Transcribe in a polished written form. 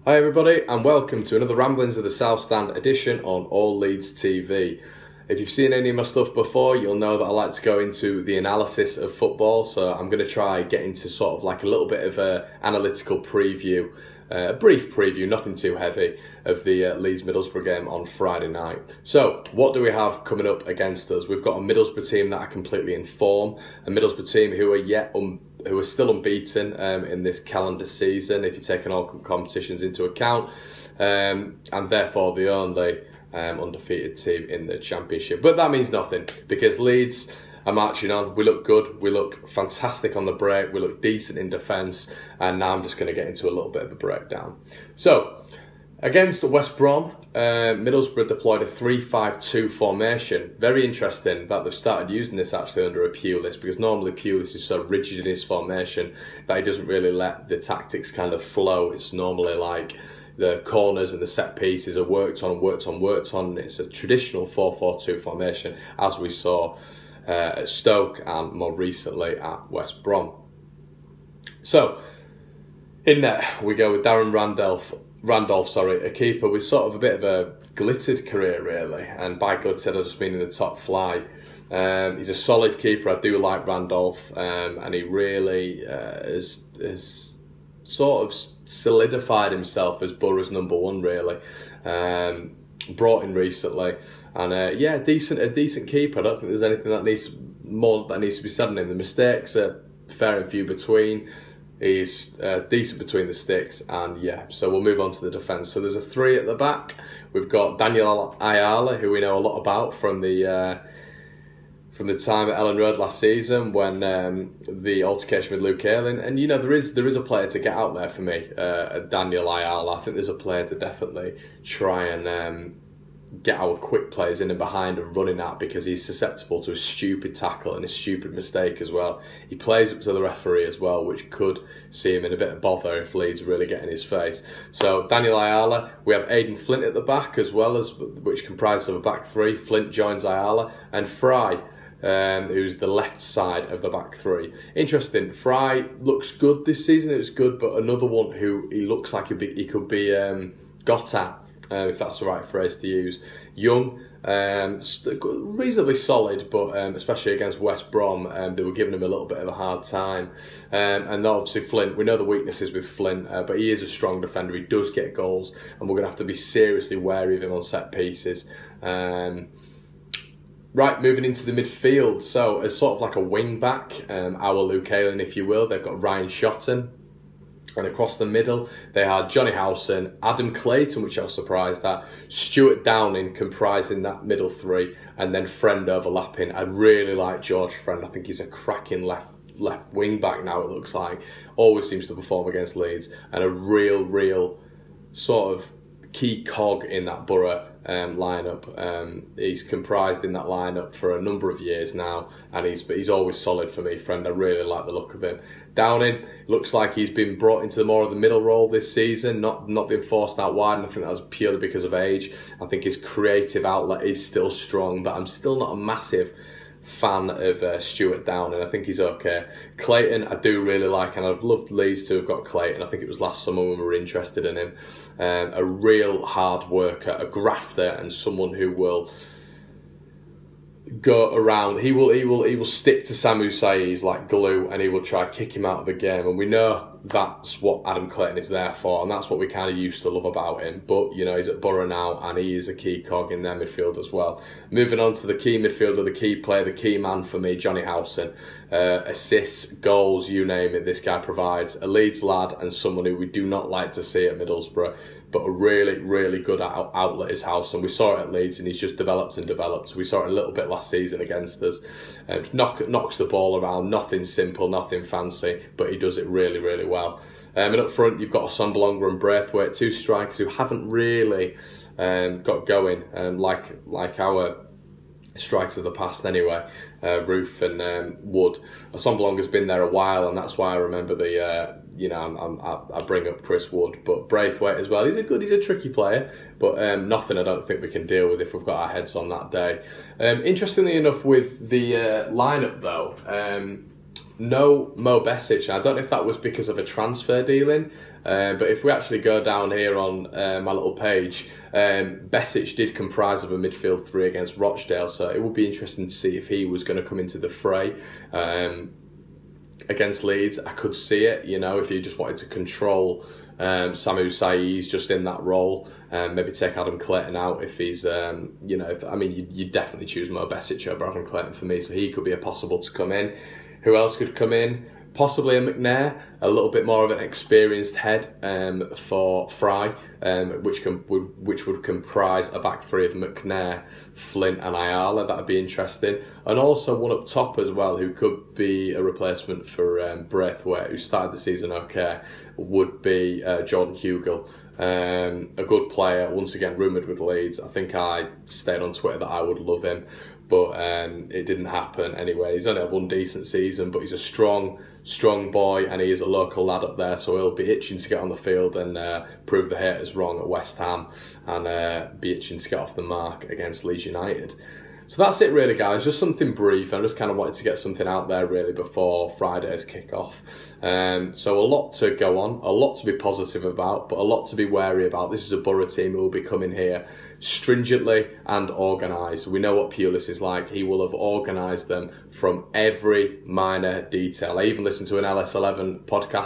Hi everybody and welcome to another Ramblings of the South Stand edition on Leeds TV. If you've seen any of my stuff before, you'll know that I like to go into the analysis of football, so I'm going to try get into sort of like a little bit of an analytical preview, a brief preview, nothing too heavy, of the Leeds Middlesbrough game on Friday night. So, what do we have coming up against us? We've got a Middlesbrough team that are completely in form, a Middlesbrough team who are still unbeaten in this calendar season, if you're taking all competitions into account, and therefore the only undefeated team in the Championship. But that means nothing, because Leeds are marching on. We look good, we look fantastic on the break, we look decent in defence, and now I'm just going to get into a little bit of a breakdown. So, against West Brom, Middlesbrough deployed a 3-5-2 formation. Very interesting that they've started using this actually under a Pulis, because normally Pulis is so rigid in his formation that he doesn't really let the tactics kind of flow. It's normally like the corners and the set pieces are worked on. It's a traditional 4-4-2 formation, as we saw at Stoke and more recently at West Brom. So, in there we go with Darren Randolph, a keeper with sort of a bit of a glittered career really, and by glittered I just mean in the top flight. He's a solid keeper. I do like Randolph, and he really has sort of solidified himself as Boro's #1 really. Brought in recently, and a decent keeper. I don't think there's anything that needs to be said on him. The mistakes are fair and few between. He's decent between the sticks, and so we'll move on to the defence. So there's a 3 at the back. We've got Daniel Ayala, who we know a lot about from the time at Ellen Road last season when the altercation with Luke Ayling, and you know there is a player to get out there for me, Daniel Ayala. I think there's a player to definitely try and get our quick players in and behind and running at, because he's susceptible to a stupid tackle and a stupid mistake as well. He plays up to the referee as well, which could see him in a bit of bother if Leeds really get in his face. So Daniel Ayala, we have Aidan Flint at the back as well, which comprises of a back 3. Flint joins Ayala, and Fry, who's the left side of the back 3. Interesting, Fry looks good this season, it was good, but another one who he looks like he could be got at, if that's the right phrase to use. Young, reasonably solid, but especially against West Brom, they were giving him a little bit of a hard time. And obviously Flint, we know the weaknesses with Flint, but he is a strong defender, he does get goals, and we're going to have to be seriously wary of him on set pieces. Right, moving into the midfield, so as sort of like a wing back, our Luke Ayling if you will, they've got Ryan Shotton. And across the middle, they had Johnny Howson, Adam Clayton, which I was surprised at, Stuart Downing comprising that middle 3, and then Friend overlapping. I really like George Friend. I think he's a cracking left wing back now, it looks like. Always seems to perform against Leeds, and a real sort of key cog in that Boro lineup. He's comprised in that lineup for a number of years now, and he's always solid for me, Friend. I really like the look of him. Downing looks like he's been brought into more of the middle role this season, not been forced out wide, and I think that was purely because of age. I think his creative outlet is still strong, but I'm still not a massive fan of Stuart Downing. I think he's okay. Clayton I do really like, and I've loved Leeds to have got Clayton. I think it was last summer when we were interested in him. A real hard worker, a grafter, and someone who will go around. He will stick to Samu Saiz like glue, and he will try kick him out of the game, and we know that's what Adam Clayton is there for, and that's what we kind of used to love about him. But you know, he's at Boro now, and he is a key cog in their midfield as well. Moving on to the key midfielder, the key player, the key man for me, Johnny Howson. Assists, goals, you name it, this guy provides. A Leeds lad, and someone who we do not like to see at Middlesbrough, but a really good outlet is Howson. We saw it at Leeds, and he's just developed and developed. We saw it a little bit last season against us. Knocks the ball around, nothing simple, nothing fancy, but he does it really well. And up front, you've got Assombalonga and Braithwaite, 2 strikers who haven't really got going, like our strikers of the past anyway, Roof and Wood. Assombalonga's been there a while, and that's why I remember the I bring up Chris Wood, but Braithwaite as well. He's a tricky player, but nothing I don't think we can deal with if we've got our heads on that day. Interestingly enough, with the lineup though, no Mo Besic. I don't know if that was because of a transfer dealing, But if we actually go down here on my little page, Besic did comprise of a midfield three against Rochdale, so it would be interesting to see if he was going to come into the fray. Against Leeds, I could see it, you know, if he just wanted to control Samu Saiz just in that role, maybe take Adam Clayton out if he's, you know, you'd definitely choose Mo Besic over Adam Clayton for me, so he could be a possible to come in. Who else could come in? Possibly a McNair, a little bit more of an experienced head for Fry, which would comprise a back three of McNair, Flint and Ayala. That'd be interesting. And also one up top as well, who could be a replacement for Braithwaite, who started the season okay, would be Jordan Hugill. A good player, once again rumoured with Leeds. I think I stated on Twitter that I would love him, but it didn't happen anyway. He's only had one decent season, but he's a strong boy, and he is a local lad up there, so he'll be itching to get on the field and prove the haters wrong at West Ham, and be itching to get off the mark against Leeds United. So that's it really, guys. Just something brief. I just kind of wanted to get something out there really before Friday's kick-off. So a lot to go on, a lot to be positive about, but a lot to be wary about. This is a Boro team who will be coming here stringently and organised. We know what Pulis is like. He will have organised them from every minor detail. I even listened to an LS11 podcast